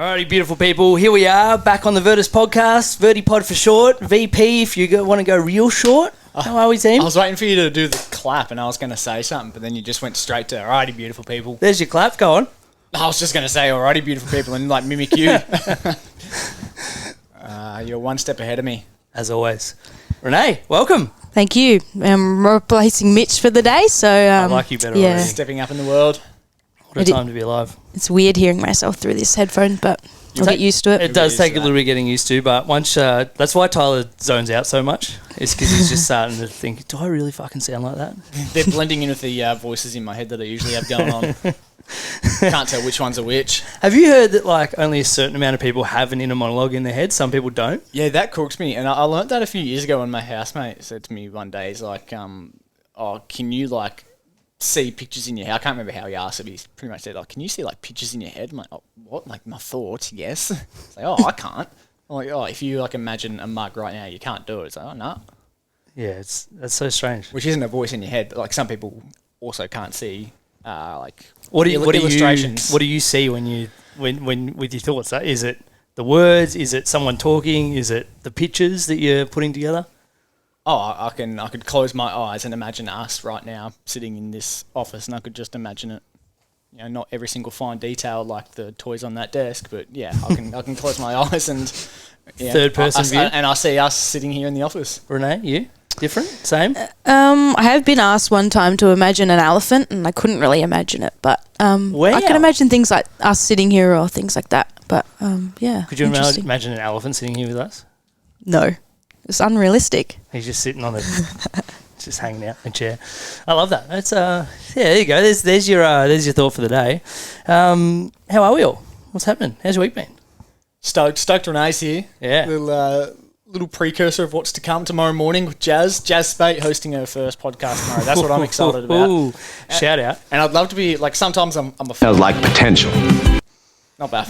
Alrighty, beautiful people. Here we are, back on the Virtus podcast. Vertipod for short. VP if you want to go real short. How are we, team? I was waiting for you to do the clap and I was going to say something, but then you just went straight to, alrighty, beautiful people. There's your clap. Go on. I was just going to say, alrighty, beautiful people, and like mimic you. You're one step ahead of me. As always. Renee, welcome. Thank you. I'm replacing Mitch for the day, so... I like you better already. Stepping up in the world. What a time to be alive. It's weird hearing myself through this headphone, but I'll get used to it. It does take a little bit getting used to, but once... that's why Tyler zones out so much. It's because he's just starting to think, do I really fucking sound like that? They're blending in with the voices in my head that I usually have going on. Can't tell which ones are which. Have you heard that like only a certain amount of people have an inner monologue in their head? Some people don't. Yeah, that crooks me. And I learnt that a few years ago when my housemate said to me one day, he's like, oh, can you like see pictures in your head? I can't remember how he asked it, but he pretty much said, like, can you see like pictures in your head? I'm like, oh, what? Like my thoughts? Yes. It's like, oh, I can't. I'm like, oh, if you like imagine a mug right now, you can't do it. It's like, oh, no. Yeah, that's so strange. Which isn't a voice in your head, but like some people also can't see like what do illustrations. What do you see when with your thoughts? Is it the words? Is it someone talking? Is it the pictures that you're putting together? Oh, I could close my eyes and imagine us right now sitting in this office, and I could just imagine it. You know, not every single fine detail like the toys on that desk, but yeah, I can close my eyes and third person view, and I see us sitting here in the office. Renee, you? Different? Same? I have been asked one time to imagine an elephant, and I couldn't really imagine it, but I can imagine things like us sitting here or things like that. But yeah. Could you imagine an elephant sitting here with us? No, it's unrealistic. He's just sitting on just hanging out in a chair. I love that. That's there you go. There's your thought for the day. How are we all? What's happening? How's your week been? Stoked Renee's here. Yeah. Little precursor of what's to come tomorrow morning with Jazz Spate hosting her first podcast tomorrow. That's what I'm excited about. Ooh, shout out. And I'd love to be, like, sometimes I'm a... Sounds like potential. Not bad.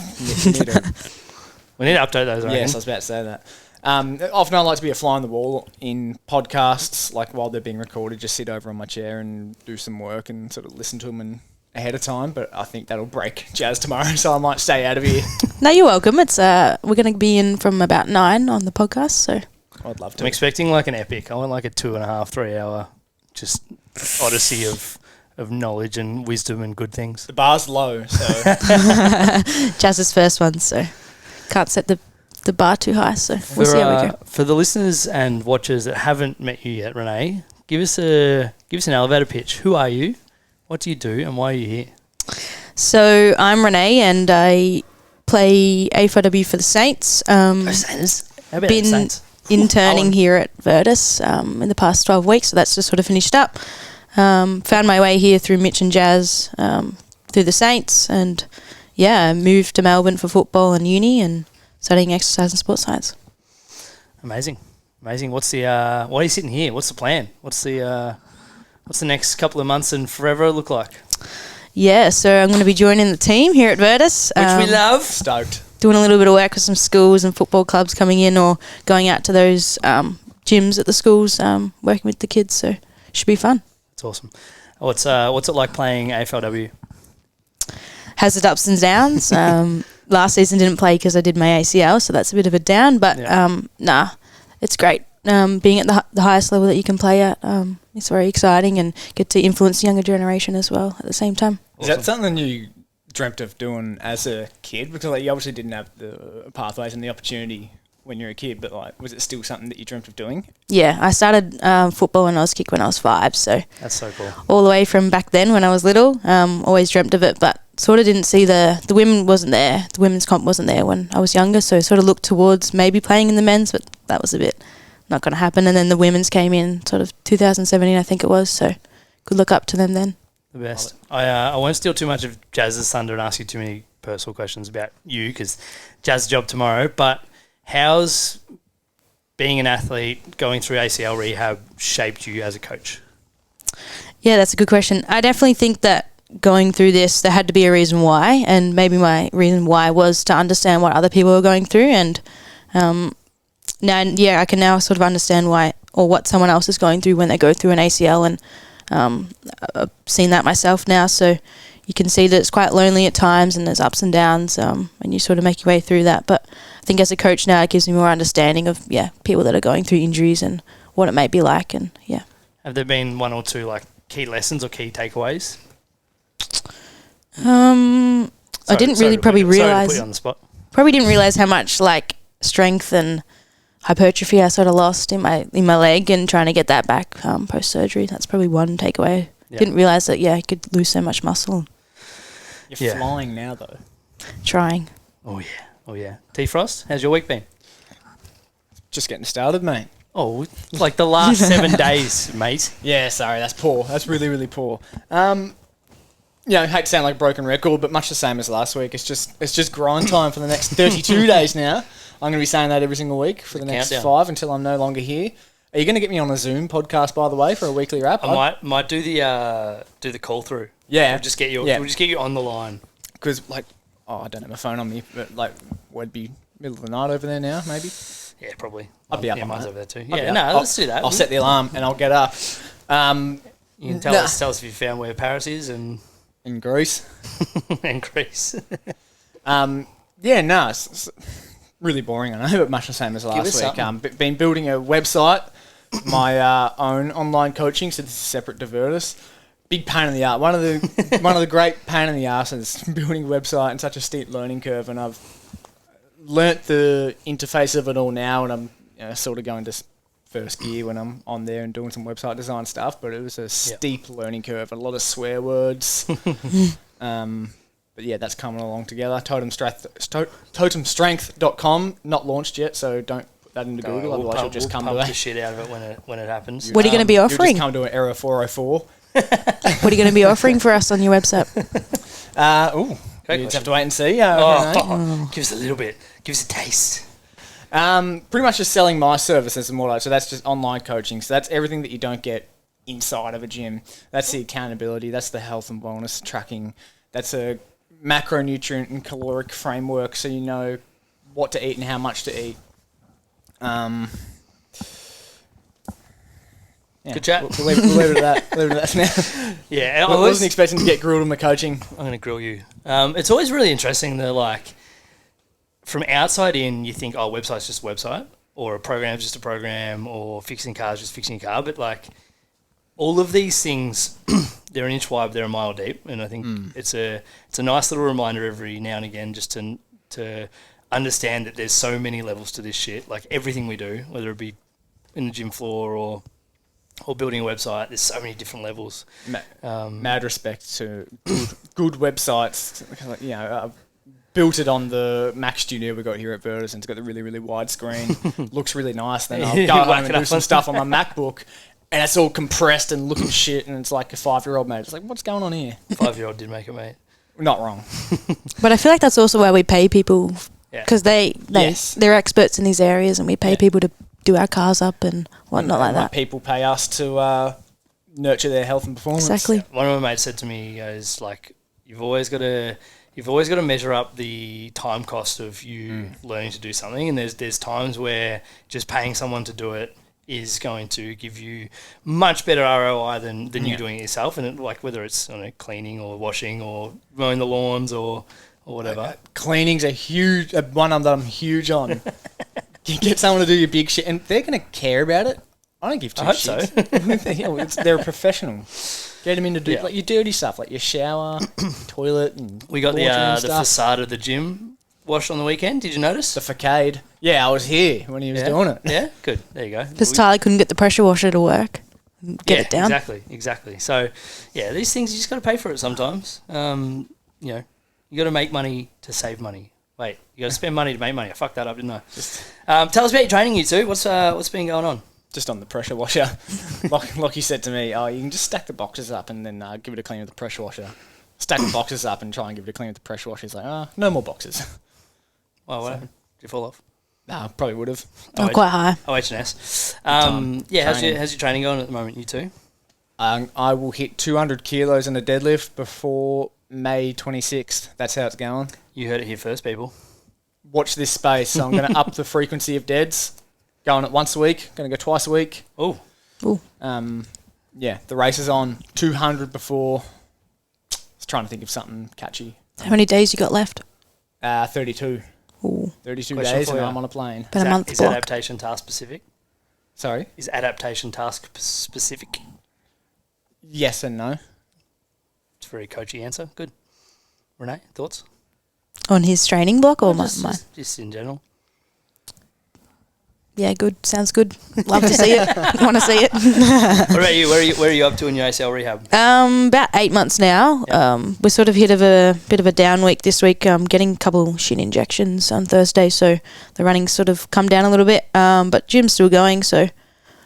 We need to update those, right? Yes, I was about to say that. Often I like to be a fly on the wall in podcasts, like while they're being recorded, just sit over on my chair and do some work and sort of listen to them ahead of time, but I think that'll break Jazz tomorrow, so I might stay out of here. No, you're welcome. It's we're going to be in from about 9 on the podcast, so I'd love to. I'm expecting like an epic. I want like a 2.5, 3 hour just odyssey of knowledge and wisdom and good things. The bar's low, so Jazz's first one, so can't set the bar too high, so we'll see how we go. For the listeners and watchers that haven't met you yet, Renee, give us an elevator pitch. Who are you? What do you do and why are you here? So I'm Renee and I play AFLW for the Saints. Saints? How about the Saints? Interning here at Virtus in the past 12 weeks, so that's just sort of finished up. Found my way here through Mitch and Jazz through the Saints, and yeah, moved to Melbourne for football and uni and studying exercise and sports science. Amazing. What's the why are you sitting here? What's the plan? What's the next couple of months and forever look like? Yeah, so I'm going to be joining the team here at Virtus. Which we love. Stoked. Doing a little bit of work with some schools and football clubs coming in or going out to those gyms at the schools, working with the kids, so it should be fun. That's awesome. What's it like playing AFLW? Has its ups and downs. Last season didn't play because I did my ACL, so that's a bit of a down, but it's great. Being at the highest level that you can play at, it's very exciting and get to influence the younger generation as well at the same time. Is that something you dreamt of doing as a kid? Because like, you obviously didn't have the pathways and the opportunity when you were a kid, but like, was it still something that you dreamt of doing? Yeah, I started football when I was kicked when I was 5, so that's so cool. All the way from back then when I was little, always dreamt of it, but sort of didn't see the women wasn't there. The women's comp wasn't there when I was younger, so sort of looked towards maybe playing in the men's, but that was a bit not going to happen. And then the women's came in sort of 2017, I think it was, so could look up to them then. The best. I won't steal too much of Jazz's thunder and ask you too many personal questions about you because Jazz's job tomorrow, but how's being an athlete, going through ACL rehab shaped you as a coach? Yeah, that's a good question. I definitely think that going through this, there had to be a reason why, and maybe my reason why was to understand what other people were going through, and I can now sort of understand why or what someone else is going through when they go through an ACL, and I've seen that myself now, so you can see that it's quite lonely at times and there's ups and downs, and you sort of make your way through that. But I think as a coach now, it gives me more understanding of people that are going through injuries and what it may be like. And Have there been one or two like key lessons or key takeaways? I didn't really probably Sorry to realize. put you on the spot. Probably didn't realize how much like strength and hypertrophy I sort of lost in my leg, and trying to get that back post surgery. That's probably one takeaway. Yeah. Didn't realize that I could lose so much muscle. You're flying now, though. Trying. Oh yeah. T Frost, how's your week been? Just getting started, mate. Oh, like the last 7 days, mate. Yeah, sorry, that's poor. That's really, really poor. I hate to sound like a broken record, but much the same as last week. It's just grind time for the next 32 days now. I'm going to be saying that every single week for the next countdown. 5 until I'm no longer here. Are you going to get me on a Zoom podcast, by the way, for a weekly wrap? I might do the call through. Yeah. We'll just get you on the line. Because, I don't have my phone on me, but, would be middle of the night over there now, maybe? Yeah, probably. I'd be up yeah, on mine's that. over there too. I'll be Yeah, up. no, let's do that. I'll set the alarm and I'll get up. You can tell us if you found where Paris is and In Greece. and Greece. It's really boring, I know, but much the same as last week. Been building a website, my own online coaching, so this is separate to Virtus. Big pain in the arse. One of the great pain in the arse is building a website and such a steep learning curve, and I've learnt the interface of it all now, and I'm sort of going to first gear when I'm on there and doing some website design stuff, but it was a steep learning curve, a lot of swear words. But yeah, that's coming along together. Totemstrength.com, not launched yet, so don't put that into Google, otherwise you'll just come to the shit out of it when it happens. What are you going to be You'll offering? just come to an error 404. What are you going to be offering for us on your website? You just have to wait and see. Give us a little bit. Give us a taste. Pretty much just selling my services and more like, so that's just online coaching. So that's everything that you don't get inside of a gym. That's the accountability. That's the health and wellness tracking. That's a macronutrient and caloric framework, so you know what to eat and how much to eat. Good chat. We'll leave it at that. Leave it at that now. Yeah, I wasn't expecting to get grilled on my coaching. I'm going to grill you. It's always really interesting that, from outside in, you think, website's just a website, or a program's just a program, or fixing cars just fixing a car. But, all of these things, they're an inch wide, they're a mile deep. And I think it's a nice little reminder every now and again just to understand that there's so many levels to this shit. Like, everything we do, whether it be in the gym floor or building a website, there's so many different levels. Mad respect to good websites. I've built it on the Mac Studio we got here at Virtus, and it's got the really, really wide screen. Looks really nice. Then I'll go home and do some stuff on my MacBook, and it's all compressed and looking shit, and it's like a 5-year-old, mate. It's like, what's going on here? 5-year-old did make it, mate. Not wrong. But I feel like that's also why we pay people, because Yes. they're experts in these areas, and we pay people to do our cars up and whatnot like that. People pay us to nurture their health and performance. Exactly. One of my mates said to me, he goes, you've always got to measure up the time cost of you learning to do something, and there's times where just paying someone to do it is going to give you much better ROI than you doing it yourself, and whether it's cleaning or washing or mowing the lawns or whatever. Cleaning's a huge one that I'm huge on. Get someone to do your big shit, and they're going to care about it. I don't give two shits. So. They're a professional. Get them in to do your dirty stuff, like your shower, toilet, and we got the the facade of the gym washed on the weekend. Did you notice? The facade. Yeah, I was here when he was doing it. Yeah, good. There you go. Because Tyler couldn't get the pressure washer to work. Get it down. Exactly. So, these things you just got to pay for it sometimes. You got to make money to save money. Wait, you got to spend money to make money. I fucked that up, didn't I? Tell us about your training, you two. What's been going on? Just on the pressure washer. like you said to me, you can just stack the boxes up and then give it a clean with the pressure washer. Stack the boxes up and try and give it a clean with the pressure washer. He's like, no more boxes. Well, what happened? Did you fall off? No, probably would have. Quite high. OH&S. How's your training going at the moment, you two? I will hit 200 kilos in a deadlift before May 26th. That's how it's going. You heard it here first, people. Watch this space. So I'm going to up the frequency of deads. Going at once a week. Going to go twice a week. Oh. The race is on 200 before was trying to think of something catchy. How many days you got left? 32. Ooh, 32 Question days for and you. I'm on a plane. about a month Is block. adaptation task specific? Sorry? Is adaptation task specific? Yes and no. It's a very coachy answer. Good. Renee, thoughts? On his training block or just, mine? just in general. Yeah, good. Sounds good. Love to see it. Want to see it. What about you? Where are you up to in your ACL rehab? About 8 months now. Yeah. We're sort of hit of a bit of a down week this week. Getting a couple shin injections on Thursday, so the running's sort of come down a little bit. But gym's still going, so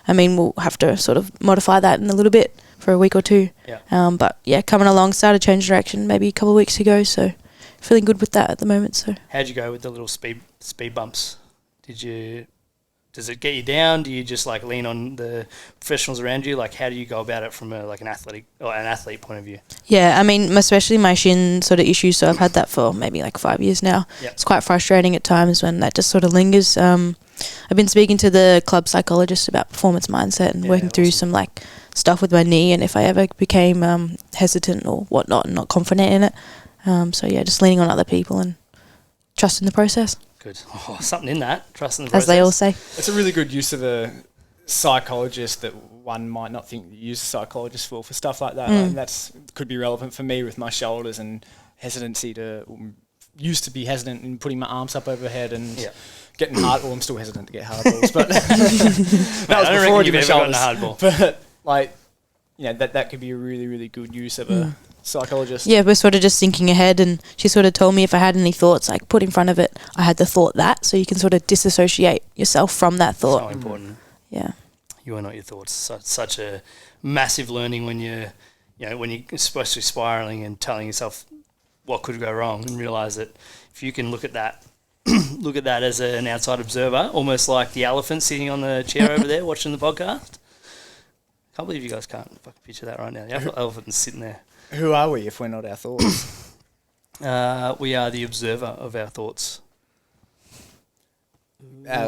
I mean we'll have to sort of modify that in a little bit for a week or two. Yeah. But yeah, coming along. Started change direction maybe a couple of weeks ago, so feeling good with that at the moment. So How'd you go with the little speed bumps? Does it get you down? Do you just like lean on the professionals around you? Like, how do you go about it from an athlete point of view? yeah, I mean, especially my shin sort of issues. So I've had that for maybe like 5 years now. Yep. It's quite frustrating at times when that just sort of lingers. I've been speaking to the club psychologist about performance mindset and working through some like stuff with my knee, and if I ever became hesitant or whatnot and not confident in it. So yeah, just leaning on other people and trusting the process, Good. Oh, something in that. Trusting the process. as they all say. It's a really good use of a psychologist that one might not think you use a psychologist for stuff like that. And that's could be relevant for me with my shoulders and hesitancy used to be hesitant in putting my arms up overhead and getting hard. Well, I'm still hesitant to get hard balls, but that was I don't before I reckon did you've my ever gotten shoulders. a hard ball. But like, that could be a really, really good use of a psychologist. Yeah, we're sort of just thinking ahead, and she sort of told me if I had any thoughts, like put in front of it, I had the thought that, so you can sort of disassociate yourself from that thought. So important. Yeah. You are not your thoughts. Such a massive learning when you're supposed to be spiraling and telling yourself what could go wrong, and realise that if you can look at that as an outside observer, almost like the elephant sitting on the chair over there watching the podcast. Can't believe you guys can't fucking picture that right now. The elephant's sitting there. Who are we if we're not our thoughts? We are the observer of our thoughts.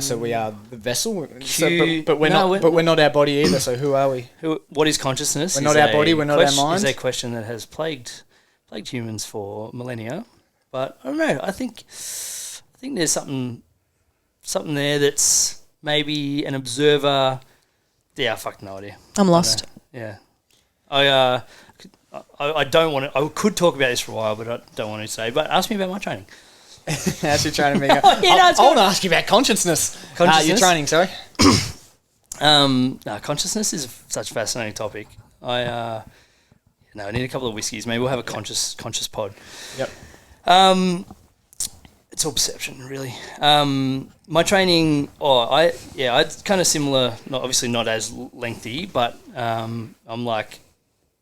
So we are the vessel. Cue- But we're No, not. But we're not our body either. So who are we? What is consciousness? We're not our body, we're not our mind. Is a question that has plagued humans for millennia. But I don't know. I think there's something there that's maybe an observer. Yeah, I fuck no idea. I'm lost. Yeah, I don't want to. I could talk about this for a while, but I don't want to say. But ask me about my training. How's your training being? Yeah, no, it's I want to good. ask you about consciousness. Consciousness? Your training, sorry. Consciousness is such a fascinating topic. I need a couple of whiskeys. Maybe we'll have a conscious pod. Yep. It's all perception, really. My training, it's kind of similar. Obviously not as lengthy, but I'm like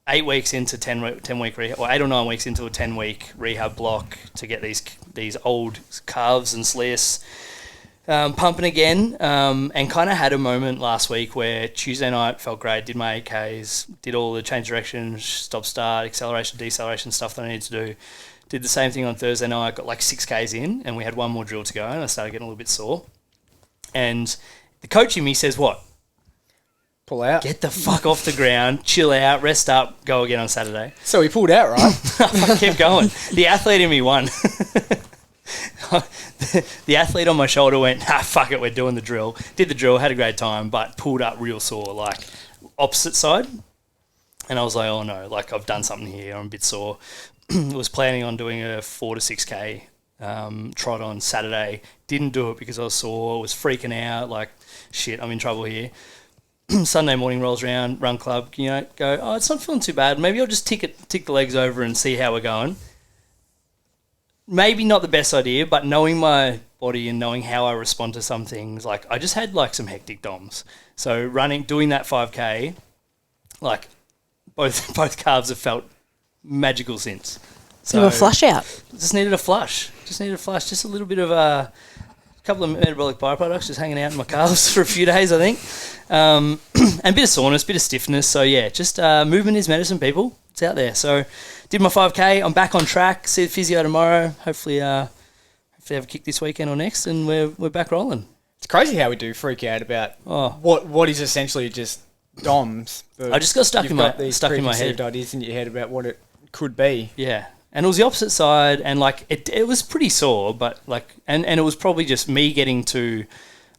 8 weeks into 10 week rehab, or 8 or 9 weeks into a 10-week rehab block to get these old calves and soleus pumping again, and kind of had a moment last week where Tuesday night felt great, did my 8Ks, did all the change direction, stop start, acceleration, deceleration stuff that I needed to do. Did the same thing on Thursday night, got like 6Ks in, and we had one more drill to go, and I started getting a little bit sore. And the coach in me says, what? Pull out. Get the fuck off the ground, chill out, rest up, go again on Saturday. So he pulled out, right? I kept going. The athlete in me won. The athlete on my shoulder went, fuck it, we're doing the drill. Did the drill, had a great time, but pulled up real sore, like opposite side. And I was like, oh no, like I've done something here, I'm a bit sore. Was planning on doing a 4 to 6K trot on Saturday. Didn't do it because I was sore, was freaking out, like, shit, I'm in trouble here. Sunday morning rolls around, run club, go, oh, it's not feeling too bad. Maybe I'll just tick the legs over and see how we're going. Maybe not the best idea, but knowing my body and knowing how I respond to some things, like I just had like some hectic DOMs. So doing that 5K, like both calves have felt magical since. So a flush out. Just needed a flush. Just a little bit of a couple of metabolic byproducts just hanging out in my calves for a few days, I think. And a bit of soreness, a bit of stiffness. So yeah, just movement is medicine, people. It's out there. So did my 5K. I'm back on track. See the physio tomorrow. Hopefully have a kick this weekend or next, and we're back rolling. It's crazy how we do freak out about what is essentially just DOMs. I just got stuck in my head. Ideas in your head about what it could be. Yeah. And it was the opposite side, and like it was pretty sore, but like and it was probably just me getting to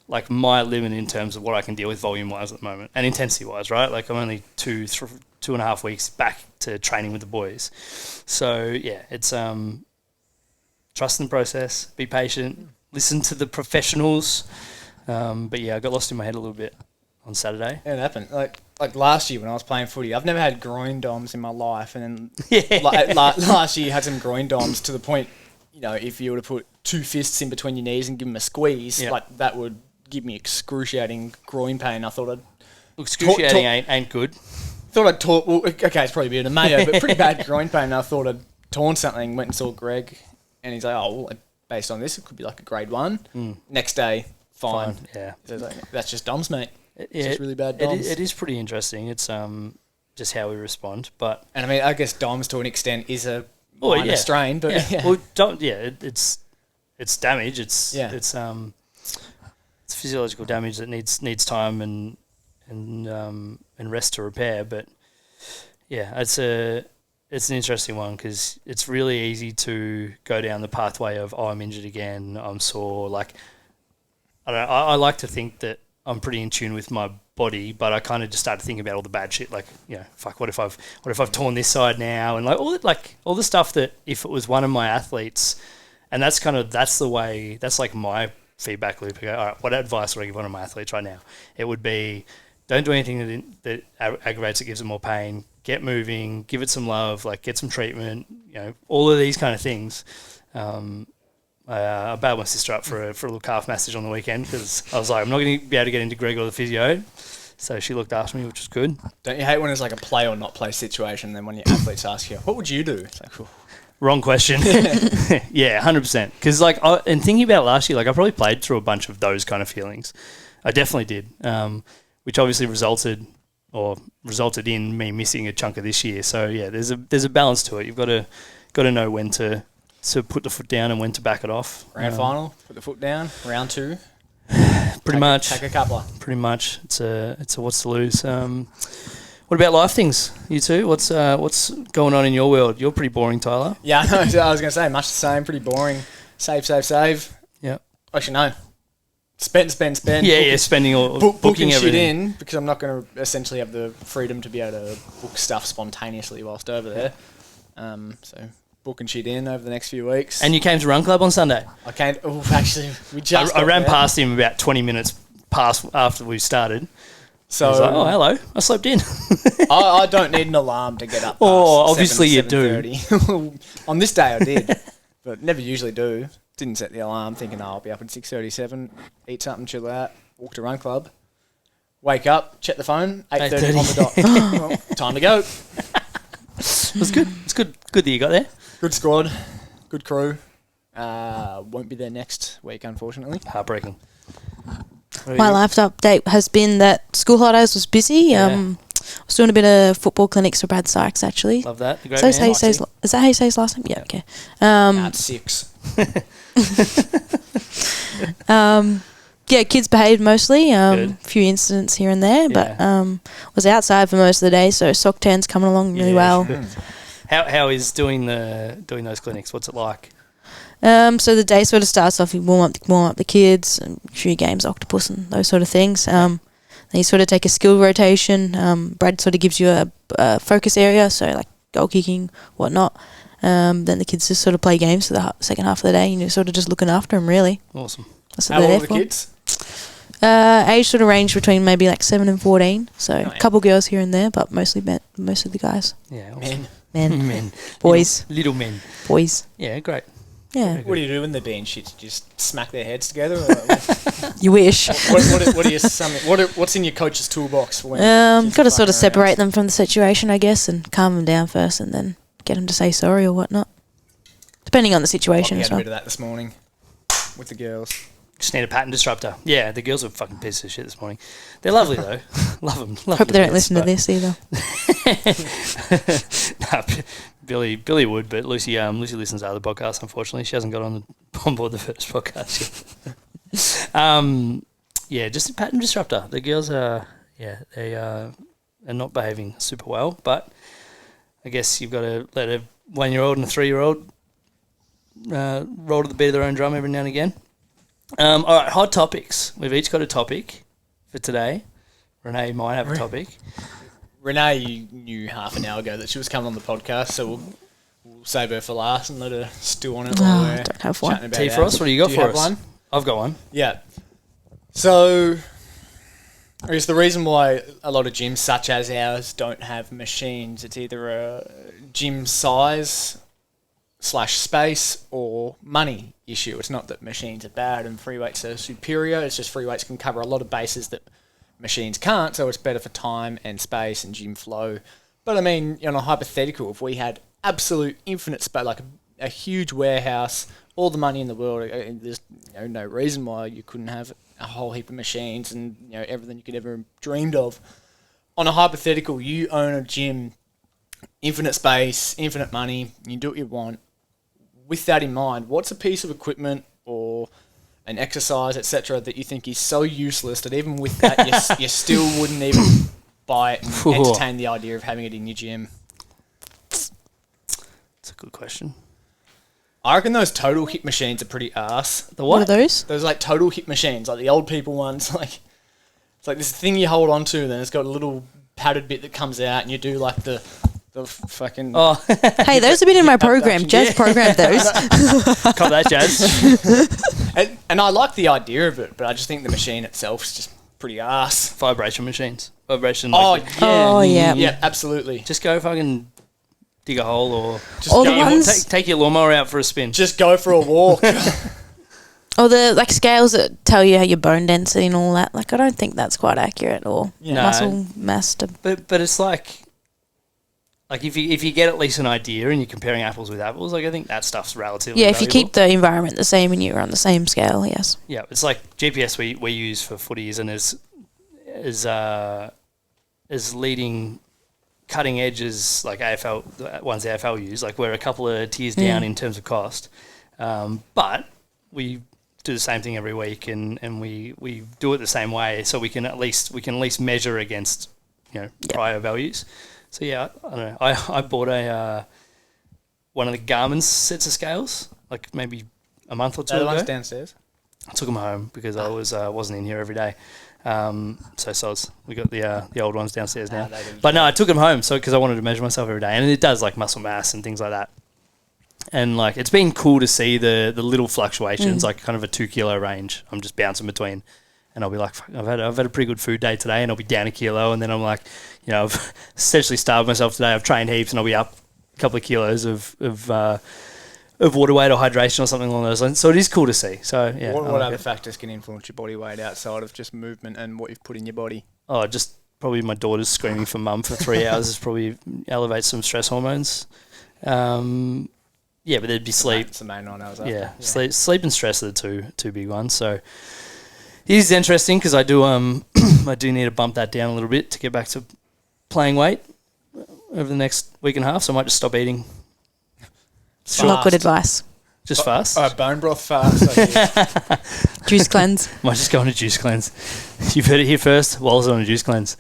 like my limit in terms of what I can deal with volume wise at the moment and intensity wise, right? Like I'm only 2.5 weeks back to training with the boys. So yeah, it's trust in the process, be patient, listen to the professionals. But yeah, I got lost in my head a little bit on Saturday. Yeah, it happened. Like last year when I was playing footy, I've never had groin DOMs in my life, and then last year had some groin DOMs to the point, you know, if you were to put two fists in between your knees and give them a squeeze, like that would give me excruciating groin pain. I thought Excruciating ain't good. Thought I'd torn. Well, okay, it's probably a bit of mayo, but pretty bad groin pain. And I thought I'd torn something. Went and saw Greg, and he's like, "Oh, well, based on this, it could be like a grade 1." Next day, fine. Yeah, So like, that's just DOMs, mate. It's yeah, just really bad DOMs. it is pretty interesting. It's just how we respond, but And I mean, I guess DOMs to an extent is a minor strain, but yeah. Well, it's damage. It's physiological damage that needs time and rest to repair. But yeah, it's an interesting one because it's really easy to go down the pathway of I'm injured again, I'm sore. Like I don't know, I like to think that I'm pretty in tune with my body, but I kind of just started thinking about all the bad shit. Like, you know, fuck, what if I've torn this side now, and like all the stuff that if it was one of my athletes, and that's like my feedback loop. I go, all right, what advice would I give one of my athletes right now? It would be, don't do anything that aggravates it, gives it more pain. Get moving, give it some love, like get some treatment. You know, all of these kind of things. I bailed my sister up for a little calf massage on the weekend because I was like, I'm not going to be able to get into Greg or the physio. So she looked after me, which was good. Don't you hate when it's like a play or not play situation, and then when your athletes ask you, what would you do? It's like, oh. Wrong question. Yeah, 100%. Because like, and thinking about last year, like I probably played through a bunch of those kind of feelings. I definitely did, which obviously resulted in me missing a chunk of this year. So yeah, there's a balance to it. You've got to know when to put the foot down and when to back it off. Grand final, put the foot down. Round 2. Pretty much. Take a coupler. Pretty much. It's a what's to lose. What about life things? You two? What's going on in your world? You're pretty boring, Tyler. Yeah, I was going to say, much the same, pretty boring. Save. Yeah. Actually, no. Spend. Yeah, spending or booking booking shit everything. in, because I'm not going to essentially have the freedom to be able to book stuff spontaneously whilst over there. So booking shit in over the next few weeks. And you came to Run Club on Sunday? I can't. Oh, actually, we just. I ran past him about 20 minutes past after we started. So I was like, oh, hello. I slept in. I don't need an alarm to get up. Oh, obviously you do. 7:30. On this day I did, but never usually do. Didn't set the alarm, thinking, I'll be up at 6:37, eat something, chill out, walk to Run Club, wake up, check the phone, 8:30 on the dot. Well, time to go. It was good. It's good that you got there. Good squad, good crew. Won't be there next week, unfortunately. Heartbreaking. My life update has been that school holidays was busy. I was doing a bit of football clinics for Brad Sykes, actually. Love that. Is that how you say his last name? Yeah, okay. That's 6. Yeah, kids behaved mostly. A few incidents here and there, but was outside for most of the day, so sock turn's coming along really well. Sure. How is doing those clinics? What's it like? So the day sort of starts off, you warm up the kids, and show you games, octopus and those sort of things. Then you sort of take a skill rotation. Brad sort of gives you a focus area, so like goal kicking, whatnot. Then the kids just sort of play games for the second half of the day, and you're sort of just looking after them, really. Awesome. That's what How they're old there are the for. kids? Age sort of range between maybe like 7 and 14. So a couple girls here and there, but mostly the guys. Yeah, awesome. Men. Men. Boys. Little men. Boys. Yeah, great. Yeah. What do you do when they're being shit? Just smack their heads together? Or You wish. what's in your coach's toolbox? For when Got to sort of separate them from the situation, I guess, and calm them down first, and then get them to say sorry or whatnot, depending on the situation I as had well. rid of that this morning with the girls. Just need a pattern disruptor. Yeah, the girls are fucking pieces of shit this morning. They're lovely though. Love them. Hope they don't listen to this either. Nah, Billy would, but Lucy listens to other podcasts. Unfortunately, she hasn't got on board the first podcast yet. Yeah, just a pattern disruptor. The girls are they are not behaving super well, but I guess you've got to let a 1-year-old and a 3-year-old roll to the beat of their own drum every now and again. All right, hot topics. We've each got a topic for today. Renee might have a topic. Renee, you knew half an hour ago that she was coming on the podcast, so we'll save her for last and let her stew on it while we're don't have one. chatting about T. Frost, what do you got Do for have us? one? I've got one. Yeah. So, I guess the reason why a lot of gyms such as ours don't have machines, it's either a gym size / space or money issue. It's not that machines are bad and free weights are superior. It's just free weights can cover a lot of bases that machines can't, so it's better for time and space and gym flow. But I mean, on a hypothetical, if we had absolute infinite space, like a huge warehouse, all the money in the world, there's no reason why you couldn't have a whole heap of machines and everything you could ever dreamed of. On a hypothetical, you own a gym, infinite space, infinite money, you do what you want. With that in mind, what's a piece of equipment or an exercise, etc., that you think is so useless that even with that, you still wouldn't even buy it and entertain the idea of having it in your gym? That's a good question. I reckon those total hip machines are pretty arse. The What what? are those? Those like total hip machines, like the old people ones. Like it's like this thing you hold on to, then it's got a little padded bit that comes out, and you do like the fucking. Oh, Hey, those have been in my program. abduction. Jazz programmed those. cop that, Jazz. And I like the idea of it, but I just think the machine itself is just pretty arse. Vibration machines. Vibration. Oh Like, yeah, Oh, yeah. yeah, absolutely. just go fucking dig a hole or Just All the go, ones- take your lawnmower out for a spin. just go for a walk. Or the like scales that tell you how your bone density and all that. Like, I don't think that's quite accurate. Or Yeah. No. muscle mass to. But it's like if you get at least an idea and you're comparing apples with apples, like I think that stuff's relatively Yeah, if you valuable. keep the environment the same and you're on the same scale, yes. Yeah, it's like GPS we use for footies and is leading cutting edges like AFL, the ones the AFL use. Like we're a couple of tiers down in terms of cost, but we do the same thing every week and we do it the same way, so we can at least measure against prior values. So yeah, I don't know. I bought one of the Garmin sets of scales like maybe a month or two The ago. ones downstairs. I took them home because I wasn't in here every day. So soz. We got the old ones downstairs now. But no, I took them home because I wanted to measure myself every day, and it does like muscle mass and things like that. And like it's been cool to see the little fluctuations, like kind of a 2 kilo range. I'm just bouncing between, and I'll be like, I've had a pretty good food day today, and I'll be down a kilo, and then I'm like, I've essentially starved myself today. I've trained heaps, and I'll be up a couple of kilos of water weight or hydration or something along those lines. So it is cool to see. So yeah. What I like other it. factors can influence your body weight outside of just movement and what you've put in your body? Oh, just probably my daughter's screaming for mum for 3 hours is probably elevates some stress hormones. Yeah, but there'd be sleep. That's the main one I was Yeah, after. sleep and stress are the two big ones. So it is interesting because I do I do need to bump that down a little bit to get back to playing weight over the next week and a half. So I might just stop eating. Not good Fast. advice. Just fast. Bone broth fast. I guess. Juice cleanse. Might just go on a juice cleanse. You've heard it here first. Walls on a juice cleanse.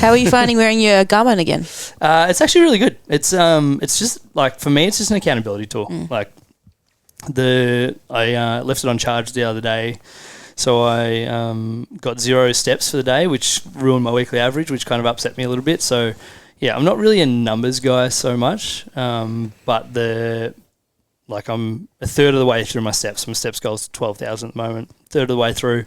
How are you finding wearing your Garmin again? It's actually really good. It's just like for me, it's just an accountability tool. Like I left it on charge the other day, so I got 0 steps for the day, which ruined my weekly average, which kind of upset me a little bit. So yeah, I'm not really a numbers guy so much, but I'm a third of the way through my steps. My steps goal is 12,000 at the moment. Third of the way through.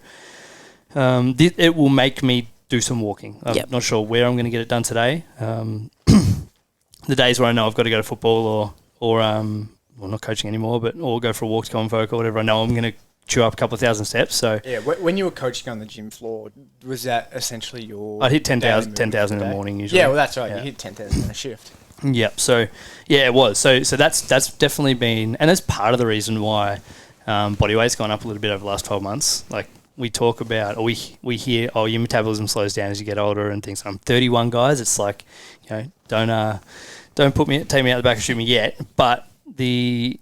It will make me do some walking. I'm not sure where I'm going to get it done today. The days where I know I've got to go to football or not coaching anymore, or go for a walk to Convoke or whatever, I know I'm going to chew up a couple of thousand steps. So Yeah, when you were coaching on the gym floor, was that essentially your... I'd hit 10,000 daily movement in the day? morning usually. Yeah, well, that's right. Yeah. You hit 10,000 in a shift. Yep. So yeah, it was. So that's definitely been, and that's part of the reason why body weight's gone up a little bit over the last 12 months. Like we talk about, or we hear, oh, your metabolism slows down as you get older and things. I'm 31, guys. It's like, don't take me out the back and shoot me yet. But the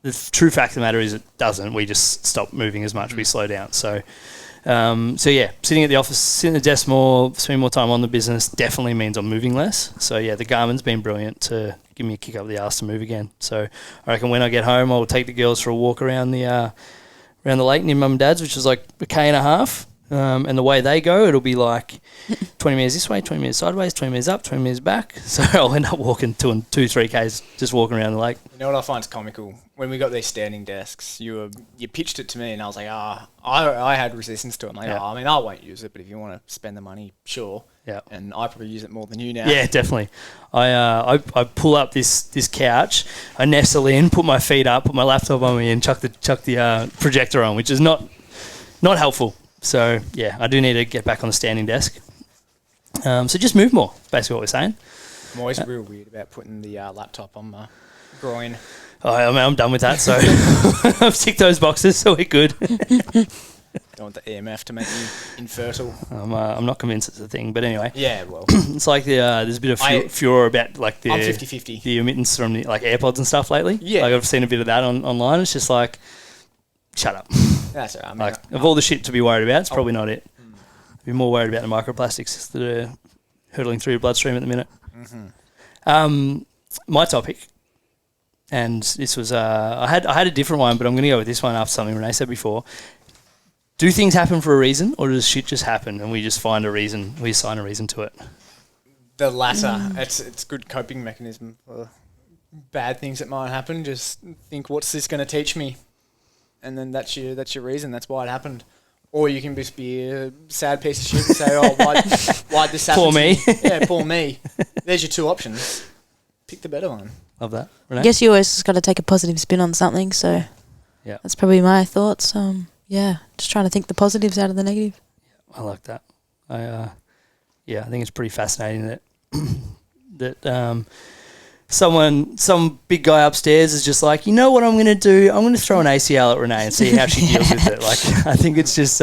the true fact of the matter is it doesn't. We just stop moving as much. We slow down. So yeah, sitting at the office, sitting at the desk more, spending more time on the business definitely means I'm moving less. So yeah, the Garmin's been brilliant to give me a kick up the arse to move again. So I reckon when I get home, I'll take the girls for a walk around the lake near Mum and Dad's, which is like a K&a-half. And the way they go, it'll be like 20 metres this way, 20 metres sideways, 20 metres up, 20 metres back. So I'll end up walking 2-3 Ks just walking around the lake. You know what I find comical? When we got these standing desks, you pitched it to me and I was like, I had resistance to it. I'm like, I mean, I won't use it, but if you want to spend the money, sure. Yeah. And I probably use it more than you now. Yeah, definitely. I pull up this couch, I nestle in, put my feet up, put my laptop on me and chuck the projector on, which is not helpful. So, yeah, I do need to get back on the standing desk. So just move more, basically what we're saying. I'm always real weird about putting the laptop on my groin. Oh, I mean, I'm done with that, so I've ticked those boxes, so we're good. Don't want the EMF to make you infertile. I'm not convinced it's a thing, but anyway. Yeah, well. It's like there's a bit of furor about like I'm 50-50. the emittance from the, like AirPods and stuff lately. Yeah. Like I've seen a bit of that online. It's just like, shut up. That's all right. I mean, Like, of all the shit to be worried about, it's probably not it. Be more worried about the microplastics that are hurtling through your bloodstream at the minute. Mm-hmm. My topic, and this was I had a different one, but I'm going to go with this one after something Renee said before. Do things happen for a reason, or does shit just happen and we just find a reason, we assign a reason to it? The latter. It's a good coping mechanism for bad things that might happen. Just think, what's this going to teach me? And then that's your reason. That's why it happened. Or you can just be a sad piece of shit and say, "Oh, why'd this happen?" Poor me. Yeah, poor me. There's your two options. Pick the better one. Love that. Renee? I guess you always just got to take a positive spin on something. So Yeah. that's probably my thoughts. Yeah, just trying to think the positives out of the negative. I like that. I think it's pretty fascinating that some big guy upstairs is just like, you know what I'm going to do? I'm going to throw an ACL at Renee and see how she deals with it. Like, I think it's just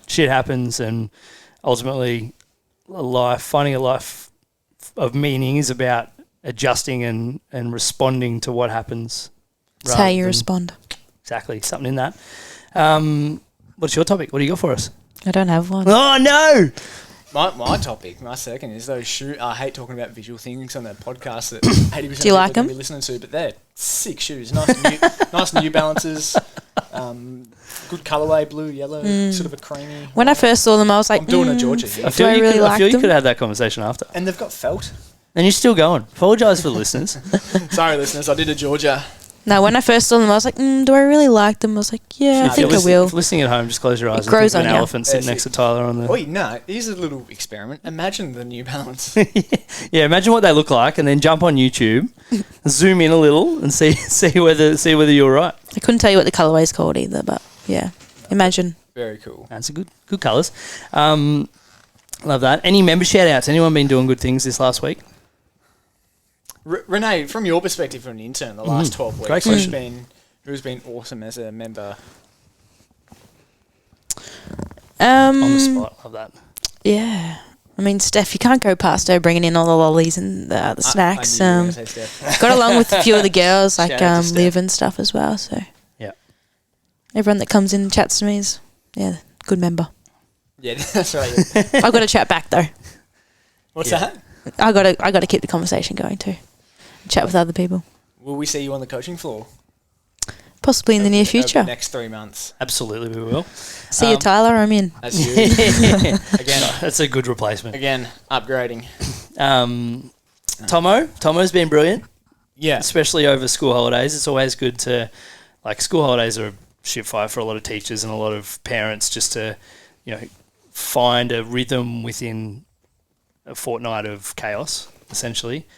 shit happens, and ultimately finding a life of meaning is about adjusting and responding to what happens. It's how you respond. Exactly, something in that. What's your topic? What do you got for us? I don't have one. Oh, no! My topic, my second, is those shoes. I hate talking about visual things on the podcast that 80% Do you of people like are gonna them? be listening to, but they're sick shoes. Nice New Balances. Good colourway, blue, yellow, sort of a creamy. When I first saw them, I was like, I'm doing a Georgia here. I feel I really I like feel you them? could have that conversation after. And they've got felt. And you're still going. Apologise for the listeners. Sorry, listeners, I did a Georgia. No, when I first saw them, I was like, do I really like them? I was like, yeah, I think I will. If listening at home, just close your eyes and grows think of an on ya. elephant sitting next to Tyler on the... Wait, no, here's a little experiment. Imagine the New Balance. Yeah, imagine what they look like, and then jump on YouTube, zoom in a little, and see whether you're right. I couldn't tell you what the colourway's called either, but yeah, imagine. Very cool. That's a good colours. Love that. Any member shout-outs? Anyone been doing good things this last week? Renee, from your perspective, from an intern, the last 12 weeks, Great question. who's been awesome as a member? On the spot. Love that. Yeah. I mean, Steph, you can't go past her bringing in all the lollies and the snacks. I knew you were gonna say Steph. Got along with a few of the girls, like Shout out to Steph. Liv and stuff as well. So Yeah. everyone that comes in and chats to me is, good member. Yeah, that's right. I've got to chat back though. What's Yeah. that? I got to keep the conversation going too. Chat with other people. Will we see you on the coaching floor? Possibly in the near Over future. the next 3 months. Absolutely, we will. See you, Tyler. I'm in. That's you. Again, That's a good replacement. upgrading. Tomo's been brilliant, Yeah. especially over school holidays. It's always good to, like, school holidays are a shit fire for a lot of teachers and a lot of parents, just to, find a rhythm within a fortnight of chaos, essentially.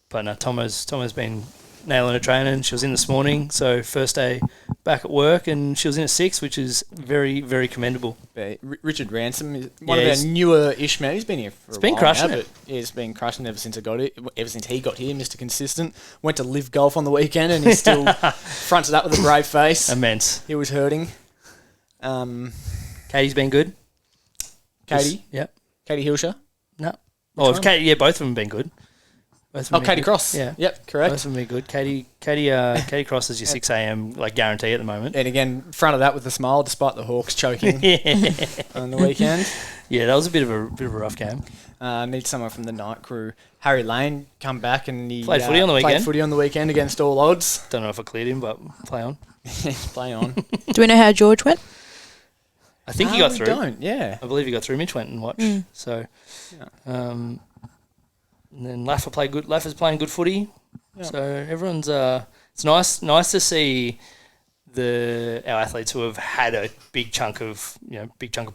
But no, Tomo's been nailing her training. She was in this morning, so first day back at work, and she was in at 6, which is very, very commendable. Richard Ransom is one Yeah, of our newer-ish men. He's been here for a been while crushing now, it. but he's been crushing ever since he got here, Mr. Consistent. Went to live golf on the weekend, and he still fronted up with a brave face. Immense. He was hurting. Katie's been good. Katie Yep. Hilscher. No. Oh, if Katie, both of them have been good. Both Oh, would be Katie good. Cross. Yeah. Yep, correct. Both would be good. Katie Cross is your 6 a.m. like guarantee at the moment. And again, front of that with a smile, despite the Hawks choking Yeah. on the weekend. Yeah, that was a bit of a rough game. Need someone from the night crew. Harry Lane come back and he Played footy on the played weekend. footy on the weekend against all odds. Don't know if I cleared him, but play on. Play on. Do we know how George went? I think he got we through. Don't, yeah. I believe he got through. Mitch went and watched. So, and then Laffer played good. Laffer's playing good footy. Yeah. So everyone's. It's nice to see our athletes who have had a big chunk of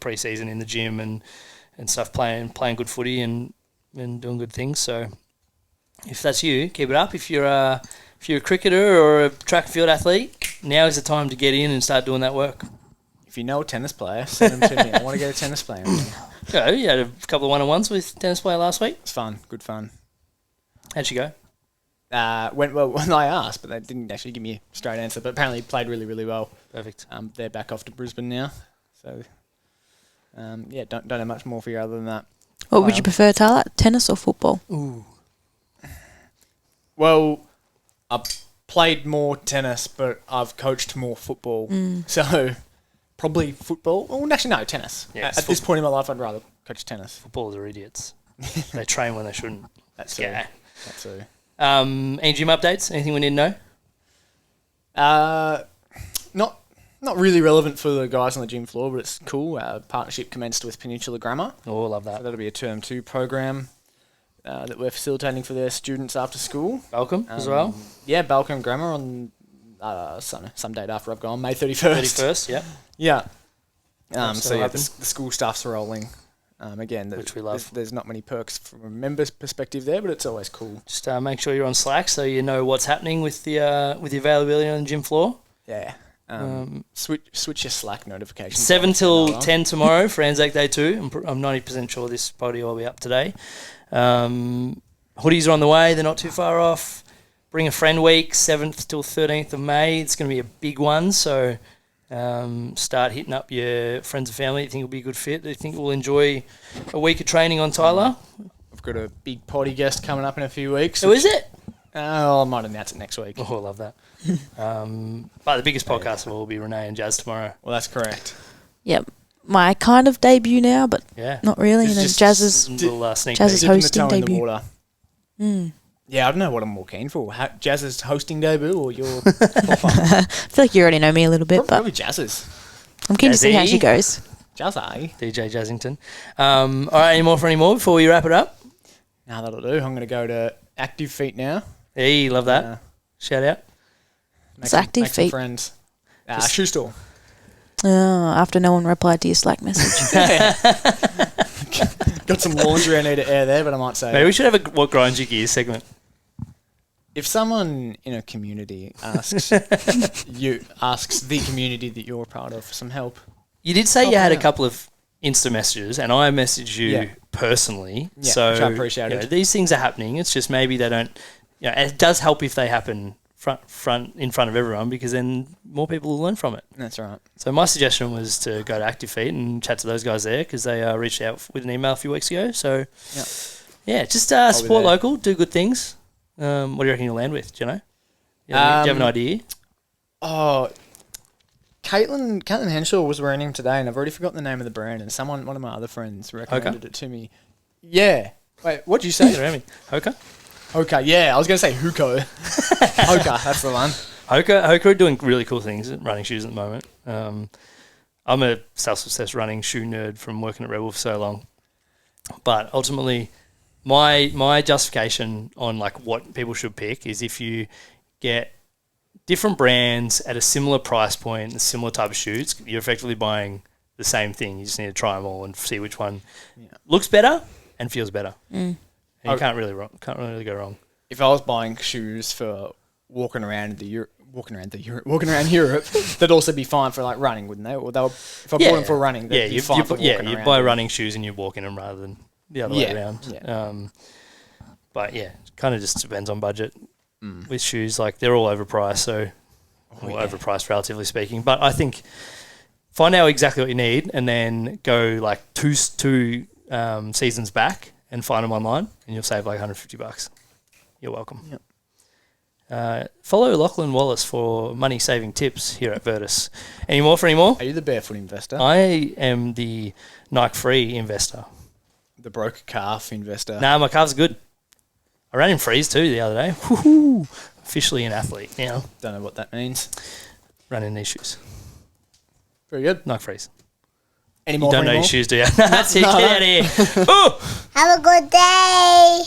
pre-season in the gym and stuff playing good footy and doing good things. So if that's you, keep it up. If you're a cricketer or a track and field athlete, now is the time to get in and start doing that work. If you know a tennis player, send them to me. I want to get a tennis player. So you had a couple of one-on-ones with tennis player last week. It's fun. Good fun. How'd she go? Went well when I asked, but they didn't actually give me a straight answer. But apparently played really, really well. Perfect. They're back off to Brisbane now. So, don't have much more for you other than that. What would you prefer, Tyler? Tennis or football? Ooh. Well, I've played more tennis, but I've coached more football. So, probably football. Oh, actually, no, tennis. Yeah, At this point in my life, I'd rather coach tennis. Footballers are idiots. They train when they shouldn't. That's Yeah. That's it. Any gym updates? Anything we need to know? Not really relevant for the guys on the gym floor, but it's cool. Partnership commenced with Peninsula Grammar. Oh, love So that. that'll be a Term 2 program that we're facilitating for their students after school. Welcome as well. Yeah, Balcombe Grammar on some date after I've gone, May 31st. 31st, yeah. Yeah. That'll So yeah, happen. the school staff's rolling. Again, Which we love. There's not many perks from a member's perspective there, but it's always cool. Just make sure you're on Slack so you know what's happening with the availability on the gym floor. Yeah. Switch your Slack notifications. 7 on till for now. 10 tomorrow for Anzac Day 2. I'm 90% sure this party will be up today. Hoodies are on the way. They're not too far off. Bring a friend week, 7th till 13th of May. It's going to be a big one, so start hitting up your friends and family. You think it'll be a good fit? You think we'll enjoy a week of training on Tyler? I've got a big potty guest coming up in a few weeks. Who is it? I might announce it next week. Oh, I love that. But the biggest podcast of all will be Renee and Jazz tomorrow. Well, that's correct. Yep. My kind of debut now, but Yeah. not really. And then Just Jazz's a little sneak Jazz's peek. host- Dipping the toe hosting in the debut. water. Yeah, I don't know what I'm more keen for. Jazz's hosting debut or your I feel like you already know me a little bit, but probably Jazz's. I'm keen to see how Jazzy. she goes. Jazz, eh? DJ Jazzington. All right, any more before we wrap it up? Now that'll do. I'm going to go to Active Feet now. Hey, love that. Uh, Shout out. It's Active make some Feet. friends. Just- Shoe store. After no one replied to your Slack message. Got some laundry I need to air there, but I might say Maybe we should have a what grinds your gears segment. if someone in a community asks the community that you're a part of for some help. You did say Oh, you had a yeah. couple of Insta messages, and I messaged you Yeah. personally. Yeah, so which I appreciated. these things are happening. It's just maybe they don't. It does help if they happen in front of everyone, because then more people will learn from it. That's right. So my suggestion was to go to Active Feet and chat to those guys there, because they reached out with an email a few weeks ago. So yeah, just be support there. local, do good things. What do you reckon you'll land with? Do you know? Do you have an idea? Oh, Caitlin Henshaw was wearing him today, and I've already forgotten the name of the brand. And one of my other friends recommended it to me. Yeah. Wait, what'd you say? Around me. Hoka? Okay, yeah, I was going to say Huko. Hoka, that's the one. Hoka are doing really cool things at running shoes at the moment. I'm a self-obsessed running shoe nerd from working at Red Wolf for so long. But ultimately, my justification on like what people should pick is if you get different brands at a similar price point, a similar type of shoes, you're effectively buying the same thing. You just need to try them all and see which one looks better and feels better. And you can't really go wrong. If I was buying shoes for walking around Europe, they'd also be fine for like running, wouldn't they? Or if I bought them for running, they'd be fine for walking you around. buy running shoes and you walk in them rather than the other way around. Yeah. But yeah, it kind of just depends on budget with shoes. Like they're all overpriced, overpriced relatively speaking. But I think find out exactly what you need and then go like two seasons back and find them online, and you'll save like $150. You're welcome. Yep. Follow Lachlan Wallace for money-saving tips here at Virtus. Any more for any more? Are you the barefoot investor? I am the Nike-free investor. The broke calf investor? Nah, my calves are good. I ran in freeze too the other day. Woohoo! Officially an athlete now. Don't know what that means. Running in these shoes. Very good. Nike freeze. Any You more? don't know your shoes, do you? That's it. No. Get out of here. Ooh! Have a good day.